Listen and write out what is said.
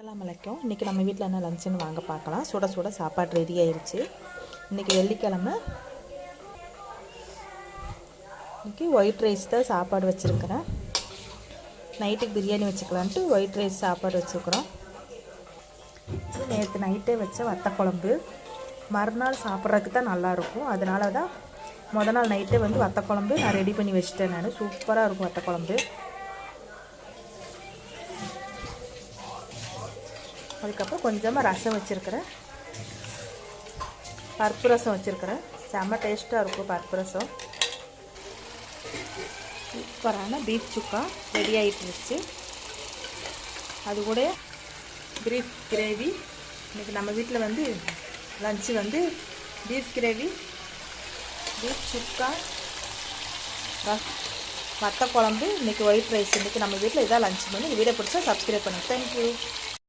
அஸ்ஸலாமு அலைக்கும். இன்றைக்கி நம்ம வீட்டில் என்ன லஞ்சுன்னு வாங்க பார்க்கலாம். சுட சுட சாப்பாடு ரெடி ஆயிடுச்சு. இன்றைக்கி வெள்ளிக்கிழமை. இன்றைக்கி ஒயிட் ரைஸ் தான் சாப்பாடு வச்சுருக்கிறேன். நைட்டுக்கு பிரியாணி வச்சுக்கலான்ட்டு ஒயிட் ரைஸ் சாப்பாடு வச்சுருக்குறோம். நேற்று நைட்டே வச்ச வத்த குழம்பு மறுநாள் சாப்பிட்றதுக்கு தான் நல்லாயிருக்கும். அதனால தான் மொதல் நாள் நைட்டே வத்த குழம்பு நான் ரெடி பண்ணி வச்சுட்டேன். நான் சூப்பராக இருக்கும் வத்த குழம்பு. அதுக்கப்புறம் கொஞ்சமாக ரசம் வச்சுருக்கிறேன். பருப்பு ரசம் வச்சுருக்கிறேன். செம்ம டேஸ்ட்டாக இருக்கும் பருப்பு ரசம். சூப்பரான பீஃப் சுக்கா ரெடி ஆகிட்டுருச்சு. அது கூட பீஃப் கிரேவி. இன்றைக்கி நம்ம வீட்டில் லஞ்சு பீஃப் கிரேவி, பீஃப் சுக்கா, வத்த குழம்பு, இன்றைக்கி ஒயிட் ரைஸ். இன்றைக்கி நம்ம வீட்டில் இதான் லஞ்ச் பண்ணி. வீடியோ பிடிச்சா சப்ஸ்கிரைப் பண்ணுங்கள். தேங்க்யூ.